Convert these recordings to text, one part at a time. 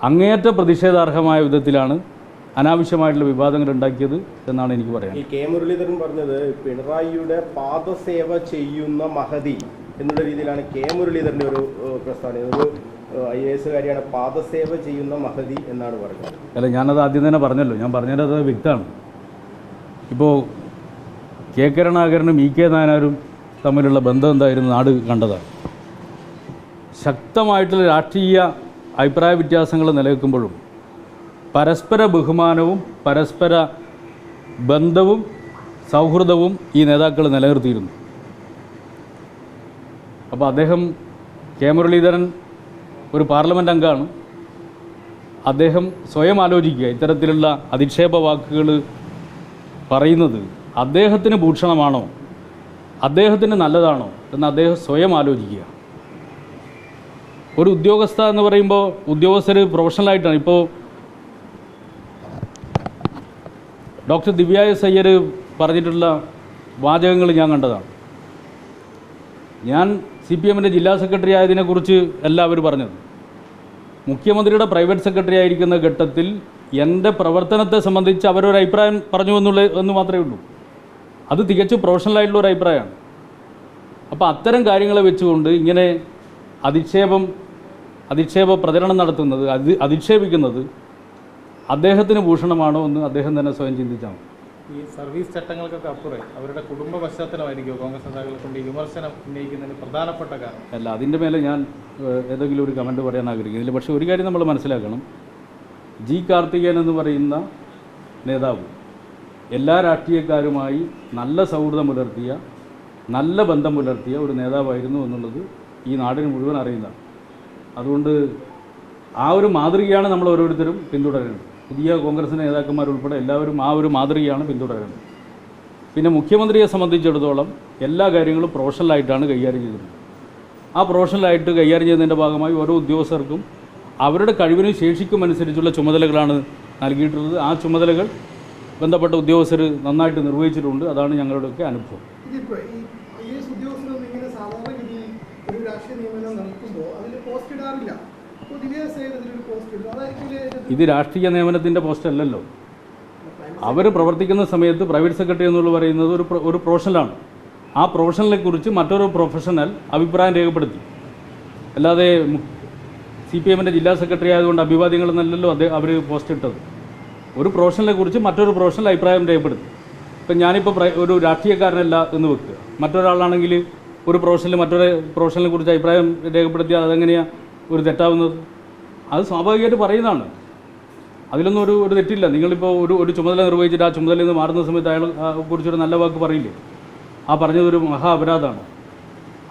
അങ്ങേയറ്റ പ്രതിഷേധാർഹമായ വിധത്തിലാണ് അനാവശ്യമായിട്ടുള്ള വിവാദങ്ങൾ ഉണ്ടാക്കിയത് എന്നാണ് എനിക്ക് പറയാൻ. ഈ കെ മുരളീധരൻ പറഞ്ഞത് പിണറായിയുടെ പാദസേവ ചെയ്യുന്ന മഹതി എന്നുള്ള രീതിയിലാണ് കെ മുരളീധരൻ്റെ ഒരു പ്രസ്താവന. ഒരു IAS കാരിയാണ് പാദസേവ ചെയ്യുന്ന മഹതി എന്നാണ് പറഞ്ഞത്. അല്ല, ഞാനത് ആദ്യം തന്നെ പറഞ്ഞല്ലോ. ഞാൻ പറഞ്ഞത് അത് വ്യക്തമാണ്. ഇപ്പോൾ കെ കരുണാകരനും ഇ കെ നായനാരും തമ്മിലുള്ള ബന്ധം എന്തായിരുന്നു നാട് കണ്ടതാണ്. ശക്തമായിട്ടുള്ള രാഷ്ട്രീയ അഭിപ്രായ വ്യത്യാസങ്ങൾ നിലനിൽക്കുമ്പോഴും പരസ്പര ബഹുമാനവും പരസ്പര ബന്ധവും സൗഹൃദവും ഈ നേതാക്കൾ നിലനിർത്തിയിരുന്നു. അപ്പോൾ അദ്ദേഹം കെ മുരളീധരൻ ഒരു പാർലമെൻറ്റ് അംഗമാണ്. അദ്ദേഹം സ്വയം ആലോചിക്കുക, ഇത്തരത്തിലുള്ള അധിക്ഷേപ വാക്കുകൾ പറയുന്നത് അദ്ദേഹത്തിന് ഭൂഷണമാണോ, അദ്ദേഹത്തിന് നല്ലതാണോ എന്ന് അദ്ദേഹം സ്വയം ആലോചിക്കുക. ഒരു ഉദ്യോഗസ്ഥ എന്ന് പറയുമ്പോൾ ഉദ്യോഗസ്ഥർ പ്രൊഫഷണലായിട്ടാണ്. ഇപ്പോൾ ഡോക്ടർ ദിവ്യ എസ് അയ്യർ പറഞ്ഞിട്ടുള്ള വാചകങ്ങൾ ഞാൻ കണ്ടതാണ്. ഞാൻ CPM-ൻ്റെ ജില്ലാ സെക്രട്ടറി ആയതിനെക്കുറിച്ച് എല്ലാവരും പറഞ്ഞത്. മുഖ്യമന്ത്രിയുടെ പ്രൈവറ്റ് സെക്രട്ടറി ആയിരിക്കുന്ന ഘട്ടത്തിൽ എൻ്റെ പ്രവർത്തനത്തെ സംബന്ധിച്ച് അവരൊരു അഭിപ്രായം പറഞ്ഞു എന്ന് മാത്രമേ ഉള്ളൂ. അത് തികച്ചും പ്രൊഫഷണലായിട്ടുള്ള ഒരു അഭിപ്രായമാണ്. അപ്പോൾ അത്തരം കാര്യങ്ങളെ വെച്ചുകൊണ്ട് ഇങ്ങനെ അധിക്ഷേപ പ്രചരണം നടത്തുന്നത്, അധിക്ഷേപിക്കുന്നത് അദ്ദേഹത്തിന് ഭൂഷണമാണോ എന്ന് അദ്ദേഹം തന്നെ സ്വയം ചിന്തിച്ചാൽ. ഈ സർവീസ് ചട്ടങ്ങൾക്കൊക്കെ അപ്പുറം അവരുടെ കുടുംബ പശ്ചാത്തലമായിരിക്കും കോൺഗ്രസ് നേതാക്കളെ കൊണ്ട് ഈ വിമർശനം ഉന്നയിക്കുന്നതിന് പ്രധാനപ്പെട്ട കാരണം. അല്ല, അതിൻ്റെ മേലെ ഞാൻ ഏതെങ്കിലും ഒരു കമൻറ്റ് പറയാൻ ആഗ്രഹിക്കുന്നില്ല. പക്ഷേ ഒരു കാര്യം നമ്മൾ മനസ്സിലാക്കണം, ജി കാർത്തികേയൻ എന്ന് പറയുന്ന നേതാവ് എല്ലാ രാഷ്ട്രീയക്കാരുമായി നല്ല സൗഹൃദം പുലർത്തിയ, നല്ല ബന്ധം പുലർത്തിയ ഒരു നേതാവായിരുന്നു എന്നുള്ളത് ഈ നാടിന് മുഴുവൻ അറിയുന്നതാണ്. അതുകൊണ്ട് ആ ഒരു മാതൃകയാണ് നമ്മൾ ഓരോരുത്തരും പിന്തുടരേണ്ടത്. പുതിയ കോൺഗ്രസ് നേതാക്കന്മാരുൾപ്പെടെ എല്ലാവരും ആ ഒരു മാതൃകയാണ് പിന്തുടരേണ്ടത്. പിന്നെ മുഖ്യമന്ത്രിയെ സംബന്ധിച്ചിടത്തോളം എല്ലാ കാര്യങ്ങളും പ്രൊഫഷണലായിട്ടാണ് കൈകാര്യം ചെയ്തിരുന്നത്. ആ പ്രൊഫഷണലായിട്ട് കൈകാര്യം ചെയ്യുന്നതിൻ്റെ ഭാഗമായി ഓരോ ഉദ്യോഗസ്ഥർക്കും അവരുടെ കഴിവിനും ശേഷിക്കും അനുസരിച്ചുള്ള ചുമതലകളാണ് നൽകിയിട്ടുള്ളത്. ആ ചുമതലകൾ ബന്ധപ്പെട്ട ഉദ്യോഗസ്ഥർ നന്നായിട്ട് നിർവഹിച്ചിട്ടുണ്ട്. അതാണ് ഞങ്ങളുടെയൊക്കെ അനുഭവം. ഇത് രാഷ്ട്രീയ നിയമനത്തിൻ്റെ പോസ്റ്റ് അല്ലല്ലോ. അവർ പ്രവർത്തിക്കുന്ന സമയത്ത് പ്രൈവറ്റ് സെക്രട്ടറി എന്നുള്ള പറയുന്നത് ഒരു പ്രൊഫഷണലാണ്. ആ പ്രൊഫഷണലെ കുറിച്ച് മറ്റൊരു പ്രൊഫഷണൽ അഭിപ്രായം രേഖപ്പെടുത്തി. അല്ലാതെ CPM-ൻ്റെ ജില്ലാ സെക്രട്ടറി ആയതുകൊണ്ട് അഭിവാദ്യങ്ങളെന്നല്ലല്ലോ അവർ പോസ്റ്റ് ഇട്ടത്. ഒരു പ്രൊഫഷണലെ കുറിച്ച് മറ്റൊരു പ്രൊഫഷണൽ അഭിപ്രായം രേഖപ്പെടുത്തി. ഇപ്പം ഞാനിപ്പോൾ ഒരു രാഷ്ട്രീയക്കാരനല്ല എന്ന് വെക്കുക, മറ്റൊരാളാണെങ്കിൽ ഒരു പ്രൊഫഷണൽ മറ്റൊരു പ്രൊഫഷണലെ കുറിച്ച് അഭിപ്രായം രേഖപ്പെടുത്തിയാൽ അതെങ്ങനെയാണ് ഒരു തെറ്റാവുന്നത്? അത് സ്വാഭാവികമായിട്ട് പറയുന്നതാണ്. അതിലൊന്നും ഒരു തെറ്റില്ല. നിങ്ങളിപ്പോൾ ഒരു ചുമതല നിർവഹിച്ചിട്ട് ആ ചുമതലയിൽ നിന്ന് മാറുന്ന സമയത്ത് അയാൾ കുറിച്ചൊരു നല്ല വാക്ക് പറയില്ലേ? ആ പറഞ്ഞതൊരു മഹാ അപരാധമാണ്.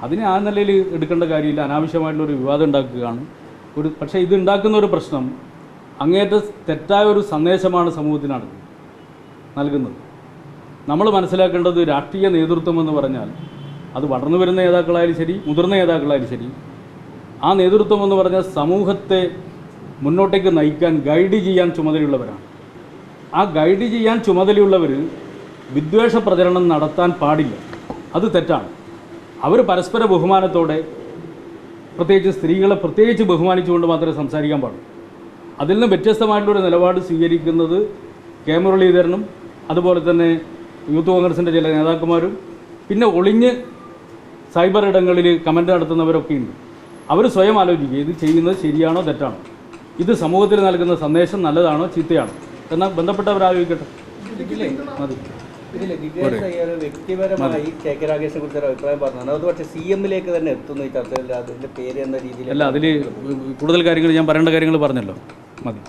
അതിനെ ആ നിലയിൽ എടുക്കേണ്ട കാര്യമില്ല. അനാവശ്യമായിട്ടുള്ളൊരു വിവാദം ഉണ്ടാക്കുകയാണ്. പക്ഷേ ഇത് ഉണ്ടാക്കുന്ന ഒരു പ്രശ്നം അങ്ങേറ്റ തെറ്റായ ഒരു സന്ദേശമാണ് സമൂഹത്തിനാണ് നൽകുന്നത്. നമ്മൾ മനസ്സിലാക്കേണ്ടത് രാഷ്ട്രീയ നേതൃത്വം എന്ന് പറഞ്ഞാൽ അത് വളർന്നു വരുന്ന നേതാക്കളായാലും ശരി, മുതിർന്ന നേതാക്കളായാലും ശരി, ആ നേതൃത്വം എന്ന് പറഞ്ഞാൽ സമൂഹത്തെ മുന്നോട്ടേക്ക് നയിക്കാൻ, ഗൈഡ് ചെയ്യാൻ ചുമതലയുള്ളവരാണ്. ആ ഗൈഡ് ചെയ്യാൻ ചുമതലയുള്ളവർ വിദ്വേഷ പ്രചരണം നടത്താൻ പാടില്ല. അത് തെറ്റാണ്. അവർ പരസ്പര ബഹുമാനത്തോടെ, പ്രത്യേകിച്ച് സ്ത്രീകളെ പ്രത്യേകിച്ച് ബഹുമാനിച്ചുകൊണ്ട് മാത്രമേ സംസാരിക്കാൻ പാടുള്ളൂ. അതിൽ നിന്ന് വ്യത്യസ്തമായിട്ടുള്ളൊരു നിലപാട് സ്വീകരിക്കുന്നത് കെ മുരളീധരനും അതുപോലെ തന്നെ യൂത്ത് കോൺഗ്രസിൻ്റെ ചില നേതാക്കന്മാരും പിന്നെ ഒളിഞ്ഞ് സൈബർ ഇടങ്ങളിൽ കമൻറ്റ് നടത്തുന്നവരൊക്കെയുണ്ട്. അവർ സ്വയം ആലോചിക്കുക, ഇത് ചെയ്യുന്നത് ശരിയാണോ തെറ്റാണോ, ഇത് സമൂഹത്തിൽ നൽകുന്ന സന്ദേശം നല്ലതാണോ ചീത്തയാണോ എന്നാൽ ബന്ധപ്പെട്ടവരാലോചിക്കട്ടെ. മതി. വ്യക്തിപരമായി കെ രാഗേഷിനെ കുറിച്ച് ഒരു അഭിപ്രായം പറഞ്ഞു. അത് പക്ഷേ CM-ലേക്ക് തന്നെ എത്തുന്നു ഈ ചർച്ചയിൽ. അതിൻ്റെ പേര് എന്ന രീതിയിൽ അല്ല, അതിൽ കൂടുതൽ കാര്യങ്ങൾ ഞാൻ പറയേണ്ട കാര്യങ്ങൾ പറഞ്ഞല്ലോ. മതി.